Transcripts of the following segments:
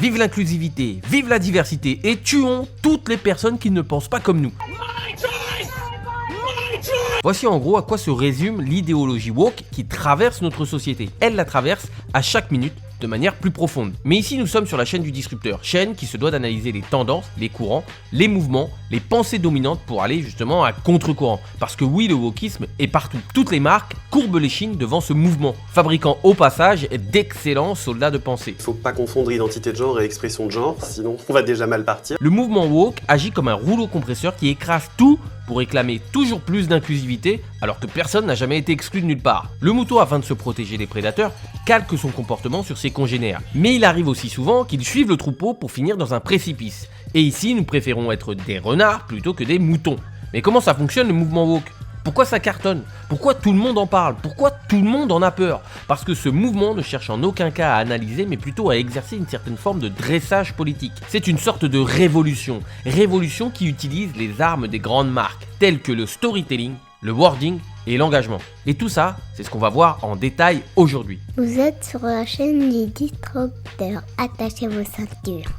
vive l'inclusivité, vive la diversité et tuons toutes les personnes qui ne pensent pas comme nous. Voici en gros à quoi se résume l'idéologie woke qui traverse notre société. Elle la traverse à chaque minute de manière plus profonde. Mais ici nous sommes sur la chaîne du disrupteur, chaîne qui se doit d'analyser les tendances, les courants, les mouvements, les pensées dominantes pour aller justement à contre-courant. Parce que oui, le wokisme est partout. Toutes les marques courbent l'échine devant ce mouvement, fabriquant au passage d'excellents soldats de pensée. Faut pas confondre identité de genre et expression de genre, sinon on va déjà mal partir. Le mouvement woke agit comme un rouleau compresseur qui écrase tout pour réclamer toujours plus d'inclusivité alors que personne n'a jamais été exclu de nulle part. Le mouton, afin de se protéger des prédateurs, calque son comportement sur ses congénères. Mais il arrive aussi souvent qu'ils suivent le troupeau pour finir dans un précipice. Et ici, nous préférons être des renards plutôt que des moutons. Mais comment ça fonctionne le mouvement woke ? Pourquoi ça cartonne ? Pourquoi tout le monde en parle ? Pourquoi tout le monde en a peur ? Parce que ce mouvement ne cherche en aucun cas à analyser, mais plutôt à exercer une certaine forme de dressage politique. C'est une sorte de révolution qui utilise les armes des grandes marques, telles que le storytelling, le wording et l'engagement. Et tout ça, c'est ce qu'on va voir en détail aujourd'hui. Vous êtes sur la chaîne du disrupteur. Attachez vos ceintures.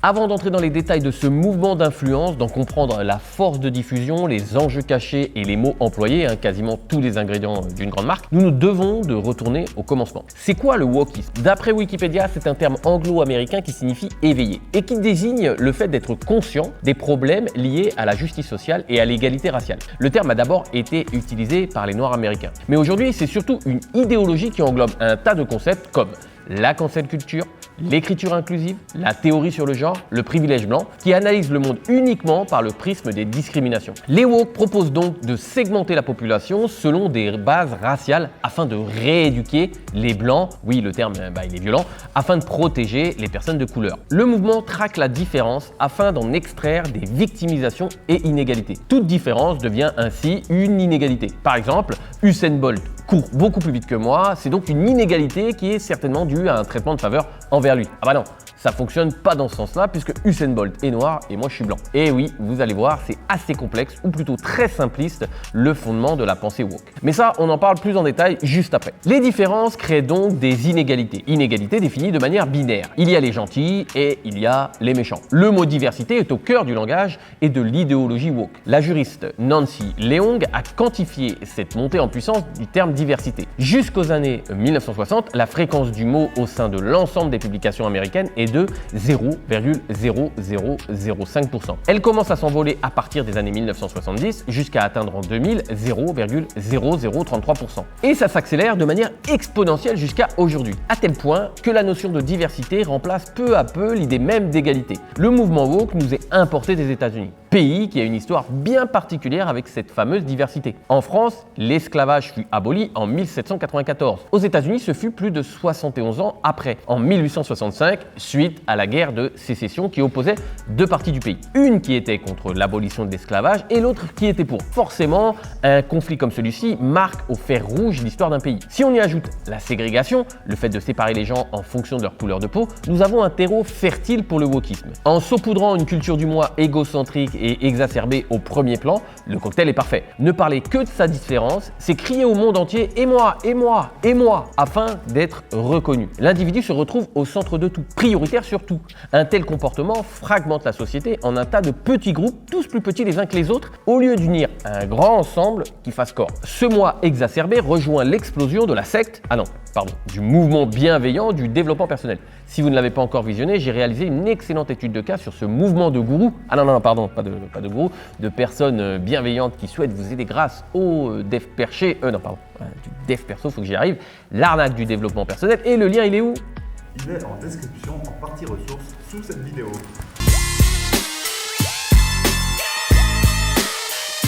Avant d'entrer dans les détails de ce mouvement d'influence, d'en comprendre la force de diffusion, les enjeux cachés et les mots employés, quasiment tous les ingrédients d'une grande marque, nous nous devons de retourner au commencement. C'est quoi le wokisme ? D'après Wikipédia, c'est un terme anglo-américain qui signifie éveillé et qui désigne le fait d'être conscient des problèmes liés à la justice sociale et à l'égalité raciale. Le terme a d'abord été utilisé par les Noirs américains. Mais aujourd'hui, c'est surtout une idéologie qui englobe un tas de concepts comme la cancel culture, l'écriture inclusive, la théorie sur le genre, le privilège blanc, qui analyse le monde uniquement par le prisme des discriminations. Les woke proposent donc de segmenter la population selon des bases raciales afin de rééduquer les blancs, oui le terme il est violent, afin de protéger les personnes de couleur. Le mouvement traque la différence afin d'en extraire des victimisations et inégalités. Toute différence devient ainsi une inégalité. Par exemple, Usain Bolt court beaucoup plus vite que moi, c'est donc une inégalité qui est certainement due à un traitement de faveur envers lui. Ah bah non, ça fonctionne pas dans ce sens-là puisque Usain Bolt est noir et moi je suis blanc. Et oui, vous allez voir, c'est assez complexe ou plutôt très simpliste le fondement de la pensée woke. Mais ça, on en parle plus en détail juste après. Les différences créent donc des inégalités. Inégalités définies de manière binaire. Il y a les gentils et il y a les méchants. Le mot diversité est au cœur du langage et de l'idéologie woke. La juriste Nancy Leong a quantifié cette montée en puissance du terme diversité. Jusqu'aux années 1960, la fréquence du mot au sein de l'ensemble des publications américaines est de 0,0005%. Elle commence à s'envoler à partir des années 1970 jusqu'à atteindre en 2000 0,0033%. Et ça s'accélère de manière exponentielle jusqu'à aujourd'hui, à tel point que la notion de diversité remplace peu à peu l'idée même d'égalité. Le mouvement woke nous est importé des États-Unis, pays qui a une histoire bien particulière avec cette fameuse diversité. En France, l'esclavage fut aboli en 1794. Aux États-Unis, ce fut plus de 71 ans après, en 1865, suite à la guerre de sécession qui opposait deux parties du pays. Une qui était contre l'abolition de l'esclavage et l'autre qui était pour. Forcément, un conflit comme celui-ci marque au fer rouge l'histoire d'un pays. Si on y ajoute la ségrégation, le fait de séparer les gens en fonction de leur couleur de peau, nous avons un terreau fertile pour le wokisme. En saupoudrant une culture du moi égocentrique et exacerbée au premier plan, le cocktail est parfait. Ne parler que de sa différence, c'est crier au monde entier « et moi, et moi, et moi » afin d'être reconnu. L'individu se retrouve au centre de tout, prioritaire sur tout. Un tel comportement fragmente la société en un tas de petits groupes, tous plus petits les uns que les autres, au lieu d'unir un grand ensemble qui fasse corps. Ce moi exacerbé rejoint l'explosion de la secte, du mouvement bienveillant du développement personnel. Si vous ne l'avez pas encore visionné, j'ai réalisé une excellente étude de cas sur ce mouvement de gourous, pas de gourous, de personnes bienveillantes qui souhaitent vous aider grâce au dev perché, du dev perso, faut que j'y arrive, l'arnaque du développement personnel, et le lien il est où ? Il est en description en partie ressources sous cette vidéo.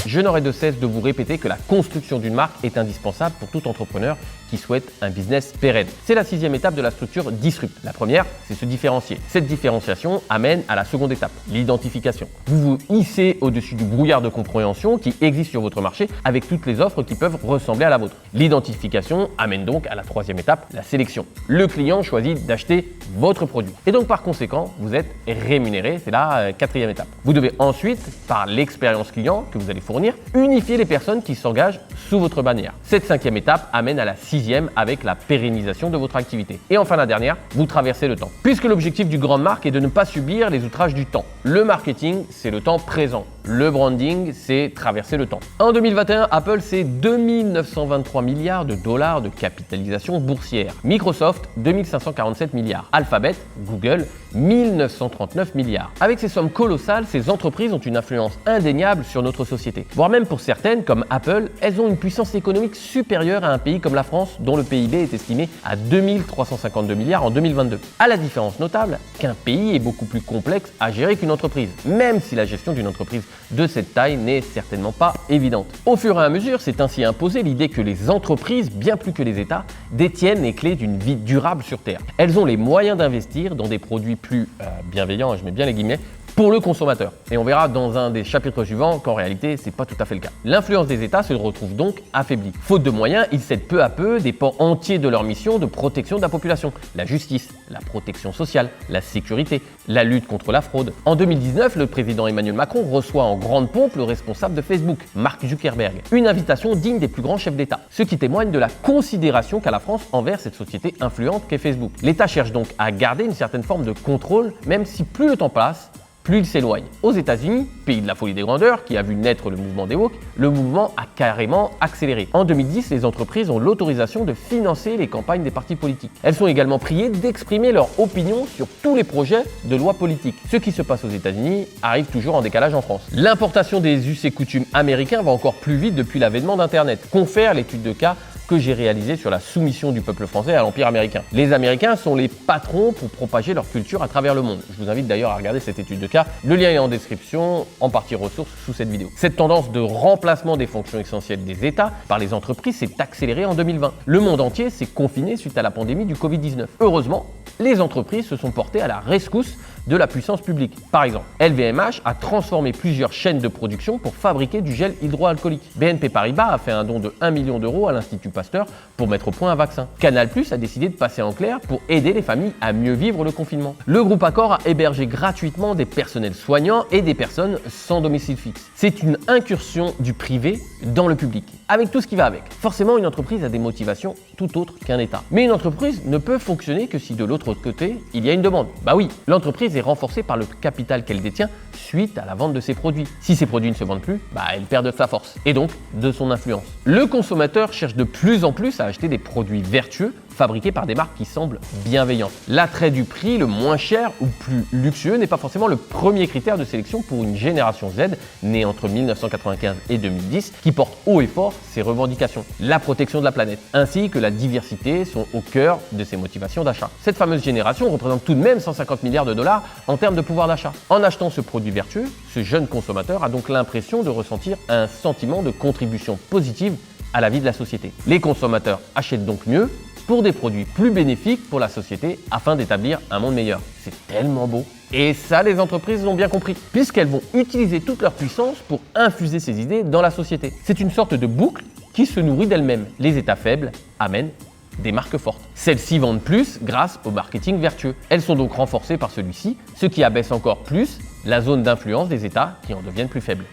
Je n'aurai de cesse de vous répéter que la construction d'une marque est indispensable pour tout entrepreneur qui souhaite un business pérenne. C'est la 6e étape de la structure Disrupt. La première, c'est se différencier. Cette différenciation amène à la seconde étape, l'identification. Vous vous hissez au-dessus du brouillard de compréhension qui existe sur votre marché avec toutes les offres qui peuvent ressembler à la vôtre. L'identification amène donc à la 3e étape, la sélection. Le client choisit d'acheter votre produit. Et donc par conséquent, vous êtes rémunéré. C'est la 4e étape. Vous devez ensuite, par l'expérience client que vous allez fournir fournir, unifiez les personnes qui s'engagent sous votre bannière. Cette 5e étape amène à la 6e avec la pérennisation de votre activité. Et enfin la dernière, vous traversez le temps. Puisque l'objectif du grande marque est de ne pas subir les outrages du temps. Le marketing, c'est le temps présent. Le branding, c'est traverser le temps. En 2021, Apple, c'est 2923 milliards de dollars de capitalisation boursière. Microsoft, 2547 milliards. Alphabet, Google, 1939 milliards. Avec ces sommes colossales, ces entreprises ont une influence indéniable sur notre société. Voire même pour certaines, comme Apple, elles ont une puissance économique supérieure à un pays comme la France, dont le PIB est estimé à 2352 milliards en 2022. À la différence notable qu'un pays est beaucoup plus complexe à gérer qu'une entreprise, même si la gestion d'une entreprise de cette taille n'est certainement pas évidente. Au fur et à mesure, s'est ainsi imposée l'idée que les entreprises, bien plus que les États, détiennent les clés d'une vie durable sur Terre. Elles ont les moyens d'investir dans des produits plus bienveillants, je mets bien les guillemets, pour le consommateur. Et on verra dans un des chapitres suivants qu'en réalité, c'est pas tout à fait le cas. L'influence des États se retrouve donc affaiblie. Faute de moyens, ils cèdent peu à peu des pans entiers de leur mission de protection de la population. La justice, la protection sociale, la sécurité, la lutte contre la fraude. En 2019, le président Emmanuel Macron reçoit en grande pompe le responsable de Facebook, Mark Zuckerberg. Une invitation digne des plus grands chefs d'État. Ce qui témoigne de la considération qu'a la France envers cette société influente qu'est Facebook. L'État cherche donc à garder une certaine forme de contrôle, même si plus le temps passe, plus il s'éloigne. Aux États-Unis, pays de la folie des grandeurs, qui a vu naître le mouvement des woke, le mouvement a carrément accéléré. En 2010, les entreprises ont l'autorisation de financer les campagnes des partis politiques. Elles sont également priées d'exprimer leur opinion sur tous les projets de loi politique. Ce qui se passe aux États-Unis arrive toujours en décalage en France. L'importation des us et coutumes américains va encore plus vite depuis l'avènement d'Internet, confère l'étude de cas que j'ai réalisé sur la soumission du peuple français à l'Empire américain. Les Américains sont les patrons pour propager leur culture à travers le monde. Je vous invite d'ailleurs à regarder cette étude de cas. Le lien est en description, en partie ressources sous cette vidéo. Cette tendance de remplacement des fonctions essentielles des États par les entreprises s'est accélérée en 2020. Le monde entier s'est confiné suite à la pandémie du Covid-19. Heureusement, les entreprises se sont portées à la rescousse de la puissance publique. Par exemple, LVMH a transformé plusieurs chaînes de production pour fabriquer du gel hydroalcoolique. BNP Paribas a fait un don de 1 million d'euros à l'Institut Pasteur pour mettre au point un vaccin. Canal+ a décidé de passer en clair pour aider les familles à mieux vivre le confinement. Le groupe Accor a hébergé gratuitement des personnels soignants et des personnes sans domicile fixe. C'est une incursion du privé dans le public, avec tout ce qui va avec. Forcément, une entreprise a des motivations tout autres qu'un État. Mais une entreprise ne peut fonctionner que si de l'autre côté, il y a une demande. Bah oui, l'entreprise est renforcée par le capital qu'elle détient suite à la vente de ses produits. Si ces produits ne se vendent plus, elle perd de sa force et donc de son influence. Le consommateur cherche de plus en plus à acheter des produits vertueux fabriqués par des marques qui semblent bienveillantes. L'attrait du prix le moins cher ou plus luxueux n'est pas forcément le premier critère de sélection pour une génération Z née entre 1995 et 2010 qui porte haut et fort ses revendications. La protection de la planète ainsi que la diversité sont au cœur de ses motivations d'achat. Cette fameuse génération représente tout de même 150 milliards de dollars en termes de pouvoir d'achat. En achetant ce produit vertueux, ce jeune consommateur a donc l'impression de ressentir un sentiment de contribution positive à la vie de la société. Les consommateurs achètent donc mieux pour des produits plus bénéfiques pour la société afin d'établir un monde meilleur. C'est tellement beau. Et ça, les entreprises l'ont bien compris, puisqu'elles vont utiliser toute leur puissance pour infuser ces idées dans la société. C'est une sorte de boucle qui se nourrit d'elle-même. Les États faibles amènent des marques fortes. Celles-ci vendent plus grâce au marketing vertueux. Elles sont donc renforcées par celui-ci, ce qui abaisse encore plus la zone d'influence des États qui en deviennent plus faibles.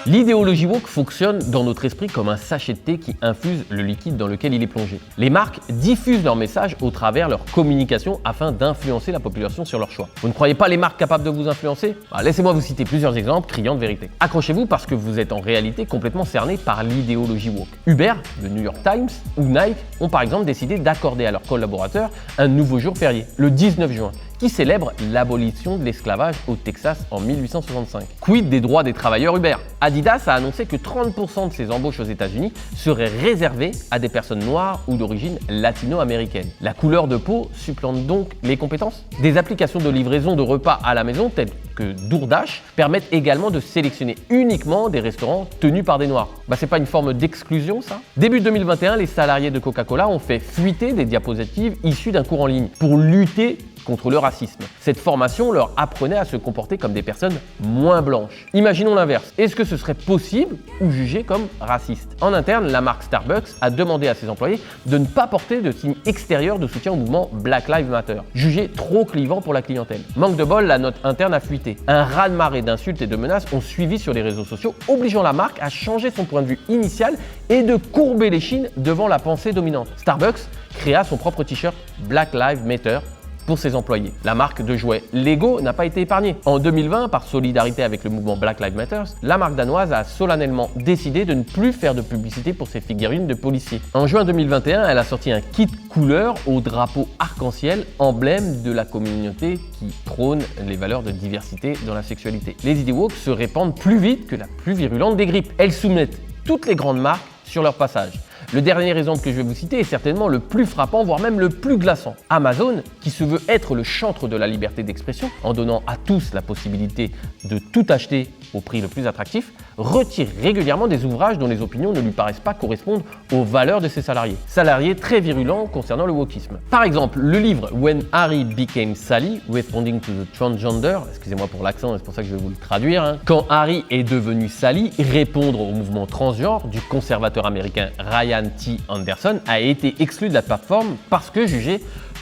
L'idéologie woke fonctionne dans notre esprit comme un sachet de thé qui infuse le liquide dans lequel il est plongé. Les marques diffusent leur message au travers leur communication afin d'influencer la population sur leurs choix. Vous ne croyez pas les marques capables de vous influencer ? Laissez-moi vous citer plusieurs exemples criants de vérité. Accrochez-vous parce que vous êtes en réalité complètement cerné par l'idéologie woke. Uber, le New York Times ou Nike ont par exemple décidé d'accorder à leurs collaborateurs un nouveau jour férié, le 19 juin. Qui célèbre l'abolition de l'esclavage au Texas en 1865. Quid des droits des travailleurs Uber ? Adidas a annoncé que 30% de ses embauches aux États-Unis seraient réservées à des personnes noires ou d'origine latino-américaine. La couleur de peau supplante donc les compétences ? Des applications de livraison de repas à la maison telles que DoorDash permettent également de sélectionner uniquement des restaurants tenus par des Noirs. C'est pas une forme d'exclusion ça? Début 2021, les salariés de Coca-Cola ont fait fuiter des diapositives issues d'un cours en ligne pour lutter contre le racisme. Cette formation leur apprenait à se comporter comme des personnes moins blanches. Imaginons l'inverse. Est-ce que ce serait possible ou jugé comme raciste? En interne, la marque Starbucks a demandé à ses employés de ne pas porter de signes extérieurs de soutien au mouvement Black Lives Matter, jugé trop clivant pour la clientèle. Manque de bol, la note interne a fuité. Un raz-de-marée d'insultes et de menaces ont suivi sur les réseaux sociaux, obligeant la marque à changer son point de vue initial et de courber les chines devant la pensée dominante. Starbucks créa son propre t-shirt Black Lives Matter pour ses employés. La marque de jouets Lego n'a pas été épargnée. En 2020, par solidarité avec le mouvement Black Lives Matter, la marque danoise a solennellement décidé de ne plus faire de publicité pour ses figurines de policiers. En juin 2021, elle a sorti un kit couleur au drapeau arc-en-ciel, emblème de la communauté qui prône les valeurs de diversité dans la sexualité. Les idées woke se répandent plus vite que la plus virulente des grippes. Elles soumettent toutes les grandes marques sur leur passage. Le dernier exemple que je vais vous citer est certainement le plus frappant, voire même le plus glaçant. Amazon, qui se veut être le chantre de la liberté d'expression, en donnant à tous la possibilité de tout acheter au prix le plus attractif, retire régulièrement des ouvrages dont les opinions ne lui paraissent pas correspondre aux valeurs de ses salariés. Salariés très virulents concernant le wokisme. Par exemple, le livre When Harry Became Sally, Responding to the Transgender, excusez-moi pour l'accent, c'est pour ça que je vais vous le traduire, Quand Harry est devenu Sally, répondre au mouvement transgenre du conservateur américain Ryan T. Anderson, a été exclu de la plateforme parce que jugé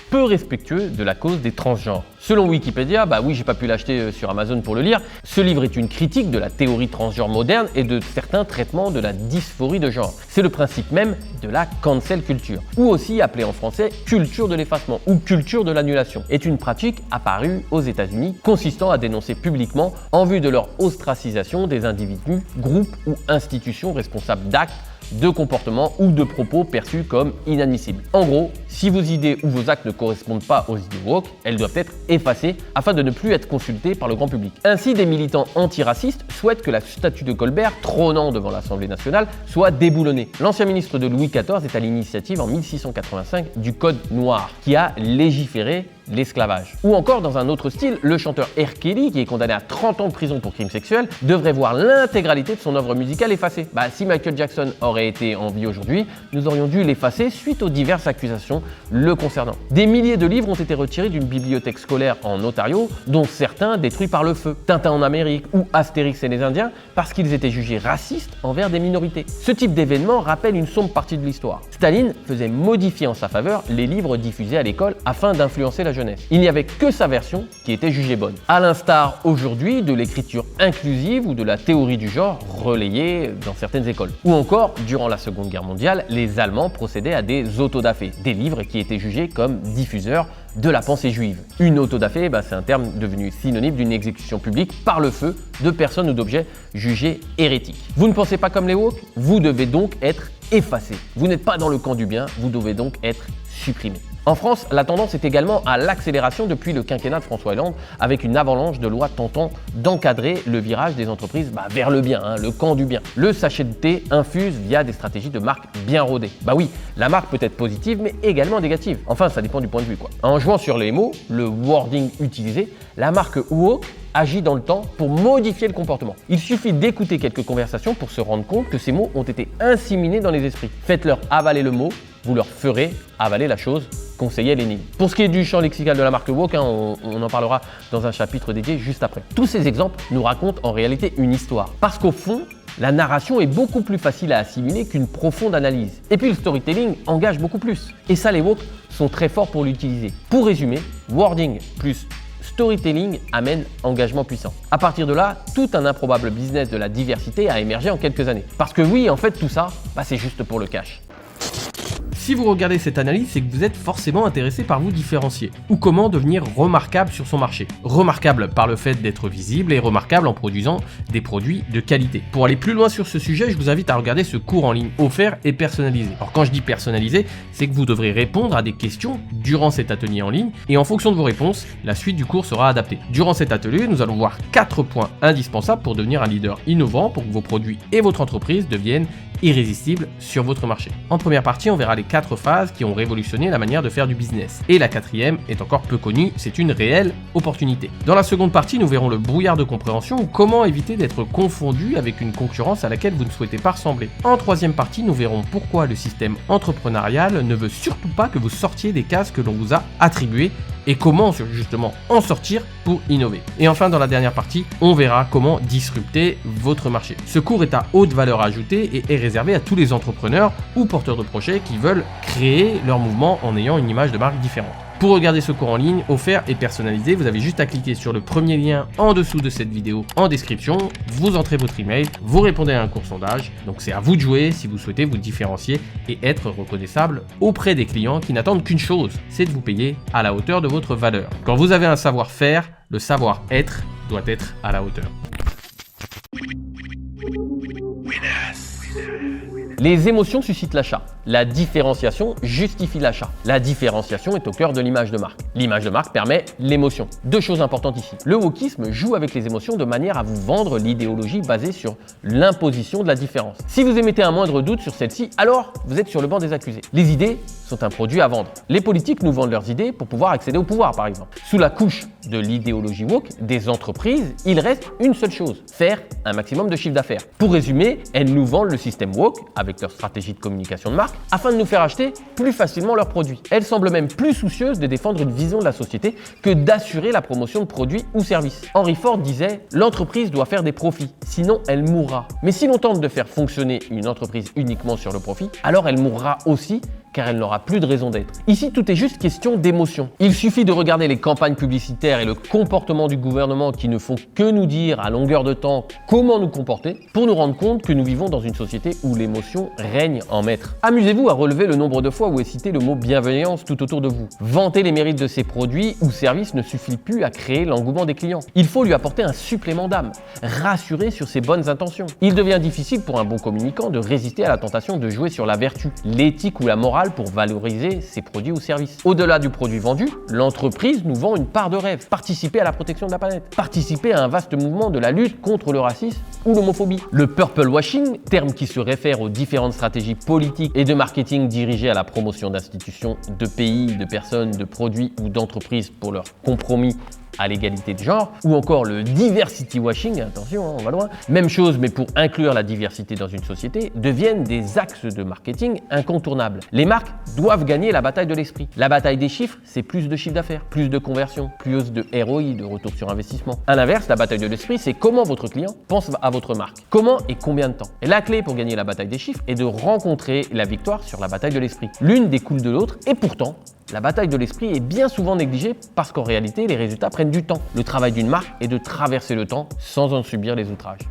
peu respectueux de la cause des transgenres. Selon Wikipédia, oui, j'ai pas pu l'acheter sur Amazon pour le lire, ce livre est une critique de la théorie transgenre moderne et de certains traitements de la dysphorie de genre. C'est le principe même de la cancel culture, ou aussi appelée en français culture de l'effacement ou culture de l'annulation, est une pratique apparue aux États-Unis consistant à dénoncer publiquement en vue de leur ostracisation des individus, groupes ou institutions responsables d'actes, de comportements ou de propos perçus comme inadmissibles. En gros, si vos idées ou vos actes ne correspondent pas aux idées woke, elles doivent être effacées afin de ne plus être consultées par le grand public. Ainsi, des militants antiracistes souhaitent que la statue de Colbert, trônant devant l'Assemblée nationale, soit déboulonnée. L'ancien ministre de Louis XIV est à l'initiative en 1685 du Code noir, qui a légiféré l'esclavage. Ou encore, dans un autre style, le chanteur R. Kelly, qui est condamné à 30 ans de prison pour crimes sexuels, devrait voir l'intégralité de son œuvre musicale effacée. Si Michael Jackson aurait été en vie aujourd'hui, nous aurions dû l'effacer suite aux diverses accusations le concernant. Des milliers de livres ont été retirés d'une bibliothèque scolaire en Ontario, dont certains détruits par le feu. Tintin en Amérique ou Astérix et les Indiens, parce qu'ils étaient jugés racistes envers des minorités. Ce type d'événement rappelle une sombre partie de l'histoire. Staline faisait modifier en sa faveur les livres diffusés à l'école afin d'influencer la jeunesse. Il n'y avait que sa version qui était jugée bonne. À l'instar aujourd'hui de l'écriture inclusive ou de la théorie du genre relayée dans certaines écoles. Ou encore, durant la Seconde Guerre mondiale, les Allemands procédaient à des autodafés, des livres qui étaient jugés comme diffuseurs de la pensée juive. Une autodafé, c'est un terme devenu synonyme d'une exécution publique par le feu de personnes ou d'objets jugés hérétiques. Vous ne pensez pas comme les woke? Vous devez donc être effacé. Vous n'êtes pas dans le camp du bien, vous devez donc être supprimé. En France, la tendance est également à l'accélération depuis le quinquennat de François Hollande, avec une avalanche de lois tentant d'encadrer le virage des entreprises vers le bien, le camp du bien. Le sachet de thé infuse via des stratégies de marque bien rodées. Oui, la marque peut être positive, mais également négative. Enfin, ça dépend du point de vue, En jouant sur les mots, le wording utilisé, la marque woke agit dans le temps pour modifier le comportement. Il suffit d'écouter quelques conversations pour se rendre compte que ces mots ont été inséminés dans les esprits. Faites-leur avaler le mot, vous leur ferez avaler la chose, conseillait Lénine. Pour ce qui est du champ lexical de la marque woke, on en parlera dans un chapitre dédié juste après. Tous ces exemples nous racontent en réalité une histoire. Parce qu'au fond, la narration est beaucoup plus facile à assimiler qu'une profonde analyse. Et puis le storytelling engage beaucoup plus. Et ça, les woke sont très forts pour l'utiliser. Pour résumer, wording plus storytelling amène engagement puissant. À partir de là, tout un improbable business de la diversité a émergé en quelques années. Parce que oui, en fait, tout ça, c'est juste pour le cash. Si vous regardez cette analyse, c'est que vous êtes forcément intéressé par vous différencier ou comment devenir remarquable sur son marché. Remarquable par le fait d'être visible et remarquable en produisant des produits de qualité. Pour aller plus loin sur ce sujet, je vous invite à regarder ce cours en ligne offert et personnalisé. Alors quand je dis personnalisé, c'est que vous devrez répondre à des questions durant cet atelier en ligne et en fonction de vos réponses, la suite du cours sera adaptée. Durant cet atelier, nous allons voir 4 points indispensables pour devenir un leader innovant pour que vos produits et votre entreprise deviennent irrésistibles sur votre marché. En première partie, on verra les 4 phases qui ont révolutionné la manière de faire du business. Et la 4e est encore peu connue, c'est une réelle opportunité. Dans la seconde partie, nous verrons le brouillard de compréhension ou comment éviter d'être confondu avec une concurrence à laquelle vous ne souhaitez pas ressembler. En 3e partie, nous verrons pourquoi le système entrepreneurial ne veut surtout pas que vous sortiez des cases que l'on vous a attribuées et comment justement en sortir pour innover. Et enfin, dans la dernière partie, on verra comment disrupter votre marché. Ce cours est à haute valeur ajoutée et est réservé à tous les entrepreneurs ou porteurs de projets qui veulent créer leur mouvement en ayant une image de marque différente. Pour regarder ce cours en ligne, offert et personnalisé, vous avez juste à cliquer sur le premier lien en dessous de cette vidéo en description, vous entrez votre email, vous répondez à un court sondage, donc c'est à vous de jouer si vous souhaitez vous différencier et être reconnaissable auprès des clients qui n'attendent qu'une chose, c'est de vous payer à la hauteur de votre valeur. Quand vous avez un savoir-faire, le savoir-être doit être à la hauteur. Les émotions suscitent l'achat. La différenciation justifie l'achat. La différenciation est au cœur de l'image de marque. L'image de marque permet l'émotion. 2 choses importantes ici. Le wokisme joue avec les émotions de manière à vous vendre l'idéologie basée sur l'imposition de la différence. Si vous émettez un moindre doute sur celle-ci, alors vous êtes sur le banc des accusés. Les idées sont un produit à vendre. Les politiques nous vendent leurs idées pour pouvoir accéder au pouvoir, par exemple. Sous la couche de l'idéologie woke des entreprises, il reste une seule chose, faire un maximum de chiffre d'affaires. Pour résumer, elles nous vendent le système woke avec leur stratégie de communication de marque afin de nous faire acheter plus facilement leurs produits. Elles semblent même plus soucieuses de défendre une vision de la société que d'assurer la promotion de produits ou services. Henry Ford disait « L'entreprise doit faire des profits, sinon elle mourra ». Mais si l'on tente de faire fonctionner une entreprise uniquement sur le profit, alors elle mourra aussi car elle n'aura plus de raison d'être. Ici, tout est juste question d'émotion. Il suffit de regarder les campagnes publicitaires et le comportement du gouvernement qui ne font que nous dire à longueur de temps comment nous comporter pour nous rendre compte que nous vivons dans une société où l'émotion règne en maître. Amusez-vous à relever le nombre de fois où est cité le mot bienveillance tout autour de vous. Vanter les mérites de ses produits ou services ne suffit plus à créer l'engouement des clients. Il faut lui apporter un supplément d'âme, rassurer sur ses bonnes intentions. Il devient difficile pour un bon communicant de résister à la tentation de jouer sur la vertu, l'éthique ou la morale pour valoriser ses produits ou services. Au-delà du produit vendu, l'entreprise nous vend une part de rêve. Participer à la protection de la planète. Participer à un vaste mouvement de la lutte contre le racisme ou l'homophobie. Le purple washing, terme qui se réfère aux différentes stratégies politiques et de marketing dirigées à la promotion d'institutions, de pays, de personnes, de produits ou d'entreprises pour leur compromis à l'égalité de genre, ou encore le diversity washing, attention, on va loin, même chose mais pour inclure la diversité dans une société, deviennent des axes de marketing incontournables. Les marques doivent gagner la bataille de l'esprit. La bataille des chiffres, c'est plus de chiffre d'affaires, plus de conversion, plus de ROI, de retour sur investissement. À l'inverse, la bataille de l'esprit, c'est comment votre client pense à votre marque. Comment et combien de temps. Et la clé pour gagner la bataille des chiffres est de rencontrer la victoire sur la bataille de l'esprit. L'une découle de l'autre et pourtant, la bataille de l'esprit est bien souvent négligée parce qu'en réalité, les résultats prennent du temps. Le travail d'une marque est de traverser le temps sans en subir les outrages.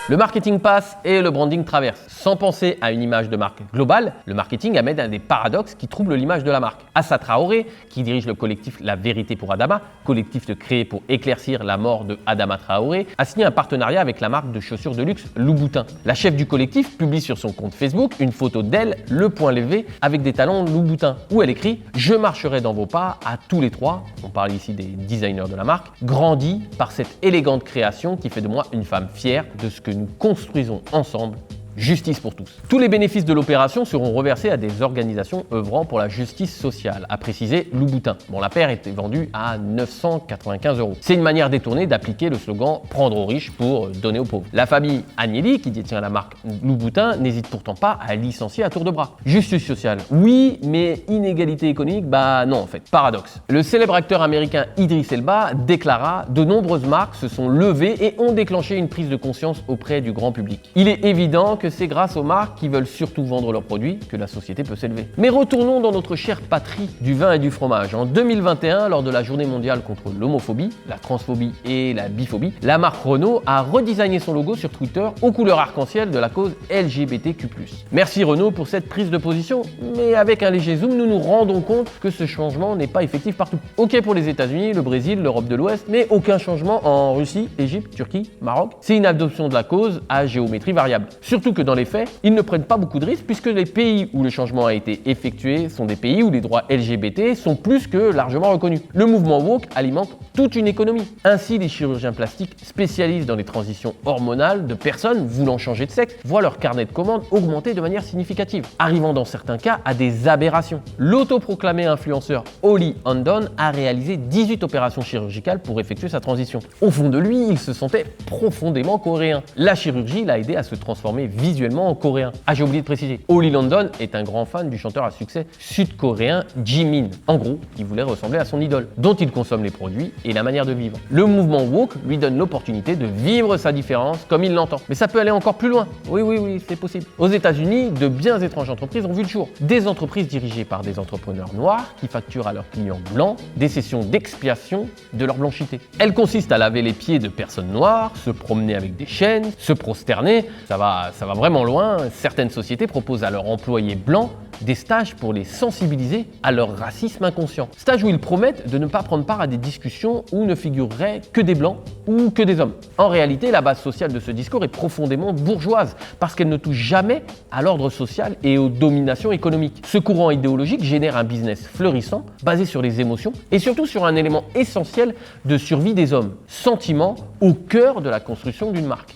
Le marketing passe et le branding traverse. Sans penser à une image de marque globale, le marketing amène à des paradoxes qui troublent l'image de la marque. Assa Traoré, qui dirige le collectif La Vérité pour Adama, collectif créé pour éclaircir la mort de Adama Traoré, a signé un partenariat avec la marque de chaussures de luxe Louboutin. La chef du collectif publie sur son compte Facebook une photo d'elle, le poing levé, avec des talons Louboutin, où elle écrit « Je marcherai dans vos pas à tous les trois », on parle ici des designers de la marque, grandi par cette élégante création qui fait de moi une femme fière de ce que nous construisons ensemble. Justice pour tous. Tous les bénéfices de l'opération seront reversés à des organisations œuvrant pour la justice sociale, a précisé Louboutin. Bon, la paire était vendue à 995 €. C'est une manière détournée d'appliquer le slogan « Prendre aux riches pour donner aux pauvres ». La famille Agnelli, qui détient la marque Louboutin, n'hésite pourtant pas à licencier à tour de bras. Justice sociale, oui, mais inégalité économique, bah non en fait. Paradoxe. Le célèbre acteur américain Idris Elba déclara « De nombreuses marques se sont levées et ont déclenché une prise de conscience auprès du grand public. Il est évident que c'est grâce aux marques qui veulent surtout vendre leurs produits que la société peut s'élever. » Mais retournons dans notre chère patrie du vin et du fromage. En 2021, lors de la journée mondiale contre l'homophobie, la transphobie et la biphobie, la marque Renault a redesigné son logo sur Twitter aux couleurs arc-en-ciel de la cause LGBTQ+. Merci Renault pour cette prise de position, mais avec un léger zoom, nous nous rendons compte que ce changement n'est pas effectif partout. Ok pour les États-Unis, le Brésil, l'Europe de l'Ouest, mais aucun changement en Russie, Égypte, Turquie, Maroc. C'est une adoption de la cause à géométrie variable. Surtout que que dans les faits, ils ne prennent pas beaucoup de risques puisque les pays où le changement a été effectué sont des pays où les droits LGBT sont plus que largement reconnus. Le mouvement woke alimente toute une économie. Ainsi, les chirurgiens plastiques spécialistes dans les transitions hormonales de personnes voulant changer de sexe voient leur carnet de commandes augmenter de manière significative, arrivant dans certains cas à des aberrations. L'autoproclamé influenceur Holly Andon a réalisé 18 opérations chirurgicales pour effectuer sa transition. Au fond de lui, il se sentait profondément coréen. La chirurgie l'a aidé à se transformer visuellement en coréen. Ah, j'ai oublié de préciser, Holly Andon est un grand fan du chanteur à succès sud-coréen Jimin. En gros, il voulait ressembler à son idole, dont il consomme les produits et la manière de vivre. Le mouvement woke lui donne l'opportunité de vivre sa différence comme il l'entend. Mais ça peut aller encore plus loin. Oui, c'est possible. Aux États-Unis, de bien étranges entreprises ont vu le jour. Des entreprises dirigées par des entrepreneurs noirs qui facturent à leurs clients blancs des sessions d'expiation de leur blanchité. Elles consistent à laver les pieds de personnes noires, se promener avec des chaînes, se prosterner. Ça va vraiment loin. Certaines sociétés proposent à leurs employés blancs des stages pour les sensibiliser à leur racisme inconscient. Stages où ils promettent de ne pas prendre part à des discussions où ne figureraient que des blancs ou que des hommes. En réalité, la base sociale de ce discours est profondément bourgeoise parce qu'elle ne touche jamais à l'ordre social et aux dominations économiques. Ce courant idéologique génère un business fleurissant basé sur les émotions et surtout sur un élément essentiel de survie des hommes, sentiment au cœur de la construction d'une marque.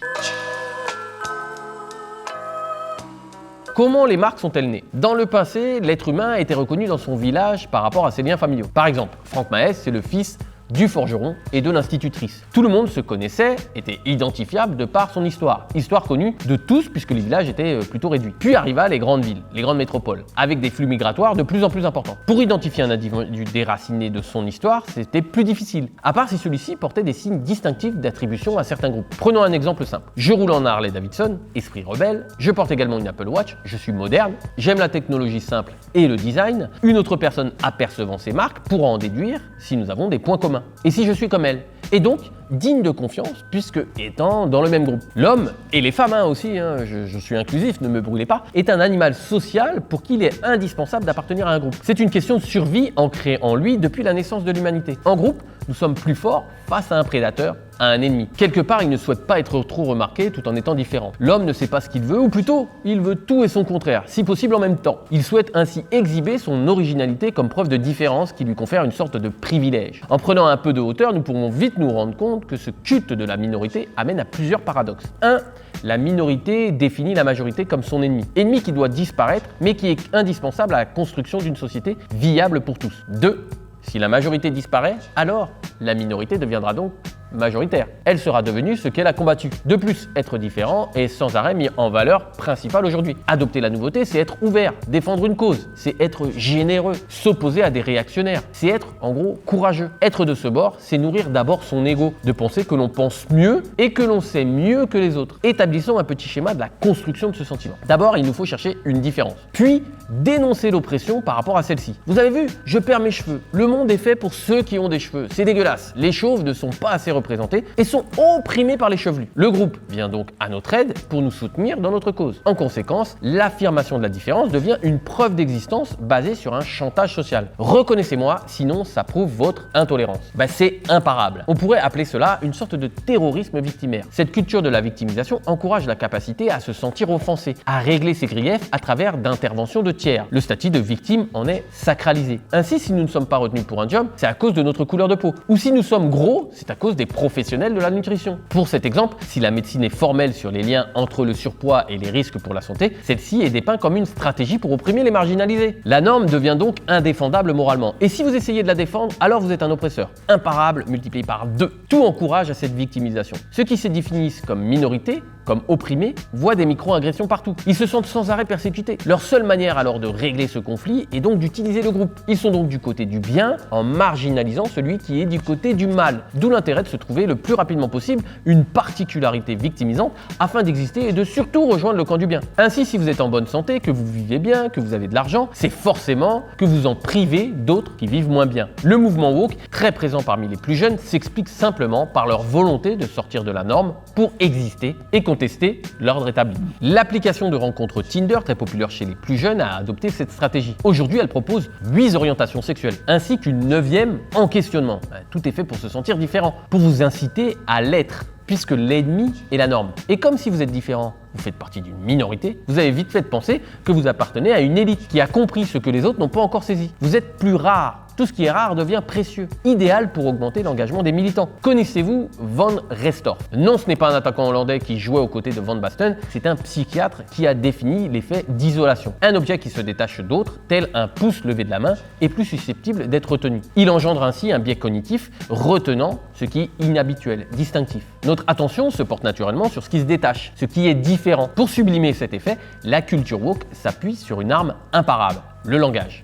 Comment les marques sont-elles nées? Dans le passé, l'être humain était reconnu dans son village par rapport à ses liens familiaux. Par exemple, Franck Maes, c'est le fils du forgeron et de l'institutrice. Tout le monde se connaissait, était identifiable de par son histoire. Histoire connue de tous puisque les villages étaient plutôt réduits. Puis arriva les grandes villes, les grandes métropoles, avec des flux migratoires de plus en plus importants. Pour identifier un individu déraciné de son histoire, c'était plus difficile, à part si celui-ci portait des signes distinctifs d'attribution à certains groupes. Prenons un exemple simple. Je roule en Harley Davidson, esprit rebelle, je porte également une Apple Watch, je suis moderne, j'aime la technologie simple et le design. Une autre personne apercevant ces marques pourra en déduire si nous avons des points communs. Et si je suis comme elle, et donc digne de confiance puisque étant dans le même groupe. L'homme, et les femmes aussi, je suis inclusif, ne me brûlez pas, est un animal social pour qui il est indispensable d'appartenir à un groupe. C'est une question de survie ancrée en lui depuis la naissance de l'humanité. En groupe, nous sommes plus forts face à un prédateur, à un ennemi. Quelque part, il ne souhaite pas être trop remarqué tout en étant différent. L'homme ne sait pas ce qu'il veut, ou plutôt, il veut tout et son contraire, si possible en même temps. Il souhaite ainsi exhiber son originalité comme preuve de différence qui lui confère une sorte de privilège. En prenant un peu de hauteur, nous pourrons vite nous rendre compte que ce culte de la minorité amène à plusieurs paradoxes. 1. La minorité définit la majorité comme son ennemi. Ennemi qui doit disparaître, mais qui est indispensable à la construction d'une société viable pour tous. 2. Si la majorité disparaît, alors la minorité deviendra donc majoritaire. Elle sera devenue ce qu'elle a combattu. De plus, être différent est sans arrêt mis en valeur principale aujourd'hui. Adopter la nouveauté, c'est être ouvert, défendre une cause, c'est être généreux, s'opposer à des réactionnaires, c'est être en gros courageux. Être de ce bord, c'est nourrir d'abord son ego, de penser que l'on pense mieux et que l'on sait mieux que les autres. Établissons un petit schéma de la construction de ce sentiment. D'abord, il nous faut chercher une différence, puis dénoncer l'oppression par rapport à celle-ci. Vous avez vu, je perds mes cheveux. Le monde est fait pour ceux qui ont des cheveux. C'est dégueulasse. Les chauves ne sont pas assez représentés et sont opprimés par les chevelus. Le groupe vient donc à notre aide pour nous soutenir dans notre cause. En conséquence, l'affirmation de la différence devient une preuve d'existence basée sur un chantage social. Reconnaissez-moi, sinon ça prouve votre intolérance. C'est imparable. On pourrait appeler cela une sorte de terrorisme victimaire. Cette culture de la victimisation encourage la capacité à se sentir offensé, à régler ses griefs à travers d'interventions de tiers. Le statut de victime en est sacralisé. Ainsi, si nous ne sommes pas retenus pour un job, c'est à cause de notre couleur de peau. Ou si nous sommes gros, c'est à cause des professionnels de la nutrition. Pour cet exemple, si la médecine est formelle sur les liens entre le surpoids et les risques pour la santé, celle-ci est dépeinte comme une stratégie pour opprimer les marginalisés. La norme devient donc indéfendable moralement. Et si vous essayez de la défendre, alors vous êtes un oppresseur. Imparable multiplié par 2. Tout encourage à cette victimisation. Ceux qui se définissent comme minorité, comme opprimés, voient des micro-agressions partout. Ils se sentent sans arrêt persécutés. Leur seule manière alors de régler ce conflit est donc d'utiliser le groupe. Ils sont donc du côté du bien en marginalisant celui qui est du côté du mal. D'où l'intérêt de se trouver le plus rapidement possible une particularité victimisante afin d'exister et de surtout rejoindre le camp du bien. Ainsi, si vous êtes en bonne santé, que vous vivez bien, que vous avez de l'argent, c'est forcément que vous en privez d'autres qui vivent moins bien. Le mouvement woke, très présent parmi les plus jeunes, s'explique simplement par leur volonté de sortir de la norme pour exister et contester l'ordre établi. L'application de rencontres Tinder, très populaire chez les plus jeunes, a adopté cette stratégie. Aujourd'hui, elle propose 8 orientations sexuelles, ainsi qu'une 9e en questionnement. Tout est fait pour se sentir différent, pour vous inciter à l'être puisque l'ennemi est la norme. Et comme si vous êtes différent, vous faites partie d'une minorité, vous avez vite fait de penser que vous appartenez à une élite qui a compris ce que les autres n'ont pas encore saisi. Vous êtes plus rare. Tout ce qui est rare devient précieux, idéal pour augmenter l'engagement des militants. Connaissez-vous Van Restorff? Non, ce n'est pas un attaquant hollandais qui jouait aux côtés de Van Basten, c'est un psychiatre qui a défini l'effet d'isolation. Un objet qui se détache d'autres, tel un pouce levé de la main, est plus susceptible d'être retenu. Il engendre ainsi un biais cognitif retenant ce qui est inhabituel, distinctif. Notre attention se porte naturellement sur ce qui se détache, ce qui est différent. Pour sublimer cet effet, la culture woke s'appuie sur une arme imparable, le langage.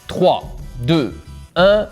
3, 2, 1,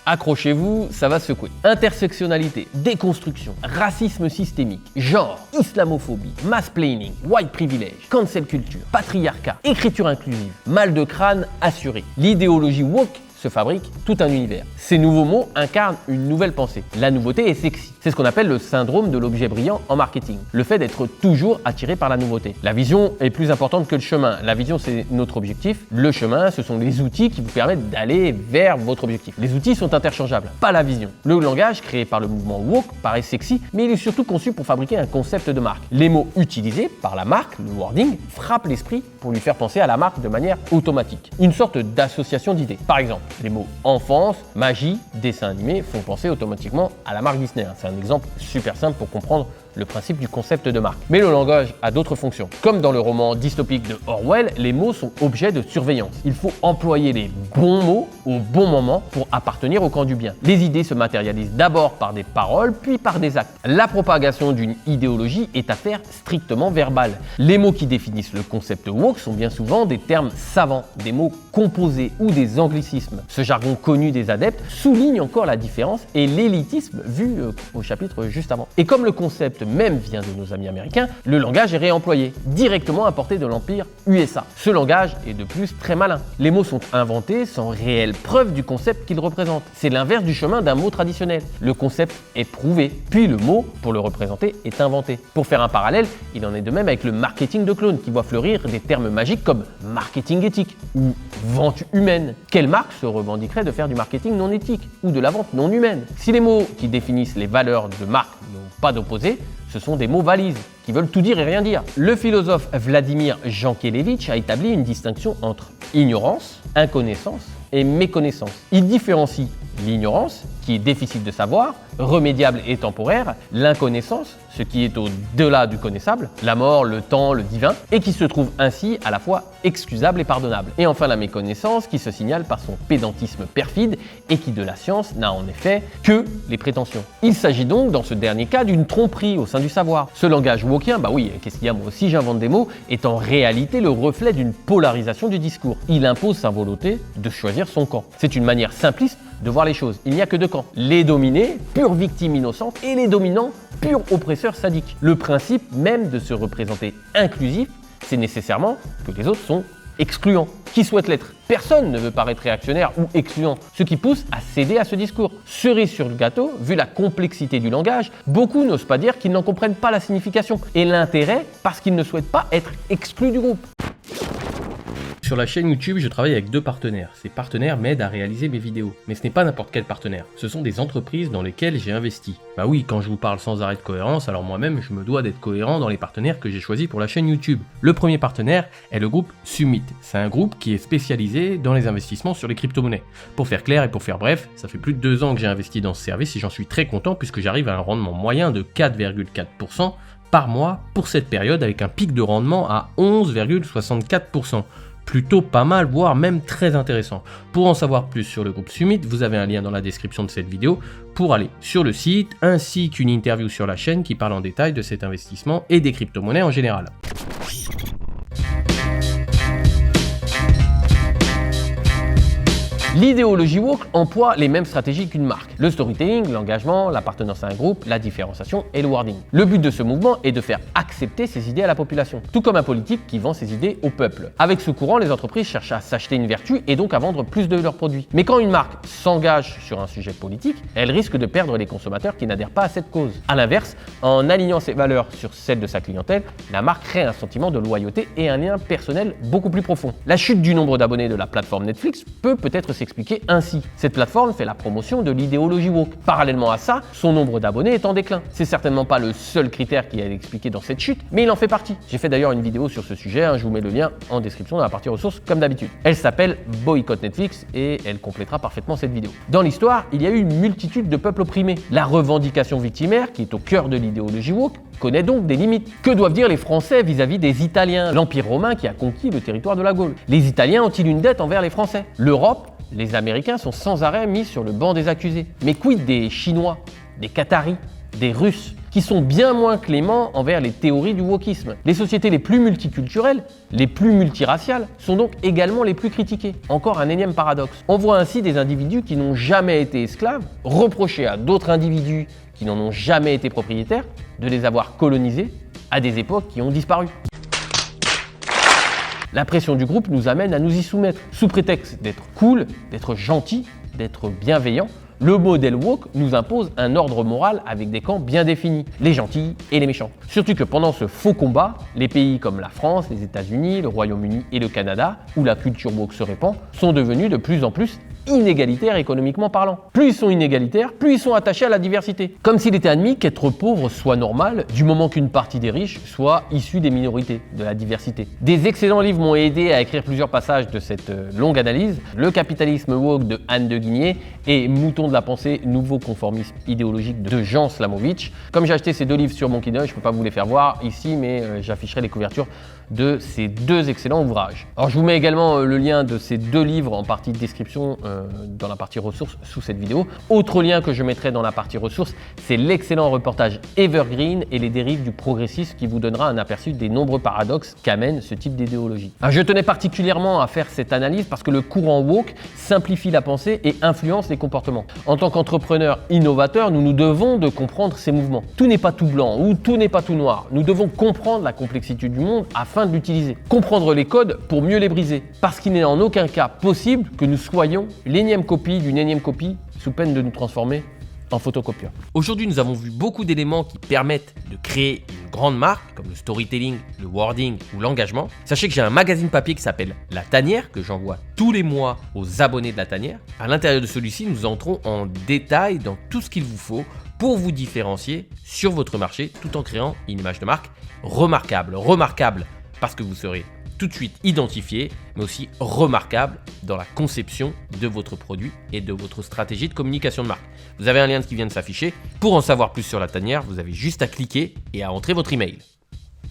accrochez-vous, ça va secouer. Intersectionnalité, déconstruction, racisme systémique, genre, islamophobie, mansplaining, white privilege, cancel culture, patriarcat, écriture inclusive, mal de crâne assuré. L'idéologie woke se fabrique tout un univers. Ces nouveaux mots incarnent une nouvelle pensée. La nouveauté est sexy. C'est ce qu'on appelle le syndrome de l'objet brillant en marketing. Le fait d'être toujours attiré par la nouveauté. La vision est plus importante que le chemin. La vision, c'est notre objectif. Le chemin, ce sont les outils qui vous permettent d'aller vers votre objectif. Les outils sont interchangeables, pas la vision. Le langage créé par le mouvement woke paraît sexy, mais il est surtout conçu pour fabriquer un concept de marque. Les mots utilisés par la marque, le wording, frappent l'esprit pour lui faire penser à la marque de manière automatique. Une sorte d'association d'idées. Par exemple, les mots enfance, magie, dessin animé font penser automatiquement à la marque Disney. C'est un exemple super simple pour comprendre le principe du concept de marque. Mais le langage a d'autres fonctions. Comme dans le roman dystopique de Orwell, les mots sont objets de surveillance. Il faut employer les bons mots au bon moment pour appartenir au camp du bien. Les idées se matérialisent d'abord par des paroles, puis par des actes. La propagation d'une idéologie est affaire strictement verbale. Les mots qui définissent le concept woke sont bien souvent des termes savants, des mots composés ou des anglicismes. Ce jargon connu des adeptes souligne encore la différence et l'élitisme vu au chapitre juste avant. Et comme le concept même vient de nos amis américains, le langage est réemployé, directement importé de l'empire USA. Ce langage est de plus très malin. Les mots sont inventés sans réelle preuve du concept qu'ils représentent. C'est l'inverse du chemin d'un mot traditionnel. Le concept est prouvé, puis le mot, pour le représenter, est inventé. Pour faire un parallèle, il en est de même avec le marketing de clones, qui voit fleurir des termes magiques comme marketing éthique ou vente humaine. Quelle marque se revendiquerait de faire du marketing non éthique ou de la vente non humaine? Si les mots qui définissent les valeurs de marque n'ont pas d'opposé, ce sont des mots valises qui veulent tout dire et rien dire. Le philosophe Vladimir Jankélévitch a établi une distinction entre ignorance, inconnaissance et méconnaissance. Il différencie l'ignorance, qui est déficit de savoir, remédiable et temporaire, l'inconnaissance, ce qui est au-delà du connaissable, la mort, le temps, le divin, et qui se trouve ainsi à la fois excusable et pardonnable. Et enfin la méconnaissance, qui se signale par son pédantisme perfide et qui de la science n'a en effet que les prétentions. Il s'agit donc dans ce dernier cas d'une tromperie au sein du savoir. Ce langage wokien, bah oui, qu'est-ce qu'il y a, moi aussi j'invente des mots, est en réalité le reflet d'une polarisation du discours. Il impose sa volonté de choisir son camp. C'est une manière simpliste de voir les choses. Il n'y a que deux camps. Les dominés, pure victime innocente, et les dominants, pur oppresseurs sadiques. Le principe même de se représenter inclusif, c'est nécessairement que les autres sont excluants. Qui souhaite l'être? Personne ne veut paraître réactionnaire ou excluant, ce qui pousse à céder à ce discours. Cerise sur le gâteau, vu la complexité du langage, beaucoup n'osent pas dire qu'ils n'en comprennent pas la signification et l'intérêt parce qu'ils ne souhaitent pas être exclus du groupe. Sur la chaîne YouTube, je travaille avec 2 partenaires. Ces partenaires m'aident à réaliser mes vidéos. Mais ce n'est pas n'importe quel partenaire. Ce sont des entreprises dans lesquelles j'ai investi. Bah oui, quand je vous parle sans arrêt de cohérence, alors moi-même, je me dois d'être cohérent dans les partenaires que j'ai choisis pour la chaîne YouTube. Le premier partenaire est le groupe Summit. C'est un groupe qui est spécialisé dans les investissements sur les crypto-monnaies. Pour faire clair et pour faire bref, ça fait plus de 2 ans que j'ai investi dans ce service et j'en suis très content puisque j'arrive à un rendement moyen de 4,4% par mois pour cette période avec un pic de rendement à 11,64%. Plutôt pas mal, voire même très intéressant. Pour en savoir plus sur le groupe Summit, vous avez un lien dans la description de cette vidéo pour aller sur le site, ainsi qu'une interview sur la chaîne qui parle en détail de cet investissement et des crypto-monnaies en général. L'idéologie woke emploie les mêmes stratégies qu'une marque. Le storytelling, l'engagement, l'appartenance à un groupe, la différenciation et le wording. Le but de ce mouvement est de faire accepter ces idées à la population, tout comme un politique qui vend ses idées au peuple. Avec ce courant, les entreprises cherchent à s'acheter une vertu et donc à vendre plus de leurs produits. Mais quand une marque s'engage sur un sujet politique, elle risque de perdre les consommateurs qui n'adhèrent pas à cette cause. A l'inverse, en alignant ses valeurs sur celles de sa clientèle, la marque crée un sentiment de loyauté et un lien personnel beaucoup plus profond. La chute du nombre d'abonnés de la plateforme Netflix peut être s'expliquer s'expliquer ainsi. Cette plateforme fait la promotion de l'idéologie woke. Parallèlement à ça, son nombre d'abonnés est en déclin. C'est certainement pas le seul critère qui est expliqué dans cette chute, mais il en fait partie. J'ai fait d'ailleurs une vidéo sur ce sujet, je vous mets le lien en description dans la partie ressources comme d'habitude. Elle s'appelle Boycott Netflix et elle complétera parfaitement cette vidéo. Dans l'histoire, il y a eu une multitude de peuples opprimés. La revendication victimaire, qui est au cœur de l'idéologie woke, connaît donc des limites. Que doivent dire les Français vis-à-vis des Italiens, l'Empire romain qui a conquis le territoire de la Gaule? Les Italiens ont-ils une dette envers les Français? L'Europe, les Américains sont sans arrêt mis sur le banc des accusés. Mais quid des Chinois, des Qataris, des Russes, qui sont bien moins cléments envers les théories du wokisme? Les sociétés les plus multiculturelles, les plus multiraciales, sont donc également les plus critiquées. Encore un énième paradoxe. On voit ainsi des individus qui n'ont jamais été esclaves reprocher à d'autres individus qui n'en ont jamais été propriétaires de les avoir colonisés à des époques qui ont disparu. La pression du groupe nous amène à nous y soumettre. Sous prétexte d'être cool, d'être gentil, d'être bienveillant, le modèle woke nous impose un ordre moral avec des camps bien définis, les gentils et les méchants. Surtout que pendant ce faux combat, les pays comme la France, les États-Unis, le Royaume-Uni et le Canada, où la culture woke se répand, sont devenus de plus en plus inégalitaires économiquement parlant. Plus ils sont inégalitaires, plus ils sont attachés à la diversité. Comme s'il était admis qu'être pauvre soit normal, du moment qu'une partie des riches soit issue des minorités, de la diversité. Des excellents livres m'ont aidé à écrire plusieurs passages de cette longue analyse. Le capitalisme woke de Anne de Guigné et Mouton de la pensée, nouveau conformisme idéologique de Jean Slamovitch. Comme j'ai acheté ces deux livres sur mon Kindle, je ne peux pas vous les faire voir ici, mais j'afficherai les couvertures de ces deux excellents ouvrages. Alors je vous mets également le lien de ces deux livres en partie de description dans la partie ressources sous cette vidéo. Autre lien que je mettrai dans la partie ressources, c'est l'excellent reportage Evergreen et les dérives du progressisme qui vous donnera un aperçu des nombreux paradoxes qu'amène ce type d'idéologie. Alors je tenais particulièrement à faire cette analyse parce que le courant woke simplifie la pensée et influence les comportements. En tant qu'entrepreneurs innovateurs, nous nous devons de comprendre ces mouvements. Tout n'est pas tout blanc ou tout n'est pas tout noir. Nous devons comprendre la complexité du monde afin de l'utiliser. Comprendre les codes pour mieux les briser. Parce qu'il n'est en aucun cas possible que nous soyons l'énième copie d'une énième copie sous peine de nous transformer en photocopieur. Aujourd'hui, nous avons vu beaucoup d'éléments qui permettent de créer une grande marque, comme le storytelling, le wording ou l'engagement. Sachez que j'ai un magazine papier qui s'appelle La Tanière, que j'envoie tous les mois aux abonnés de La Tanière. À l'intérieur de celui-ci, nous entrons en détail dans tout ce qu'il vous faut pour vous différencier sur votre marché, tout en créant une image de marque remarquable. Remarquable parce que vous serez tout de suite identifié, mais aussi remarquable dans la conception de votre produit et de votre stratégie de communication de marque. Vous avez un lien qui vient de s'afficher. Pour en savoir plus sur La Tanière, vous avez juste à cliquer et à entrer votre email.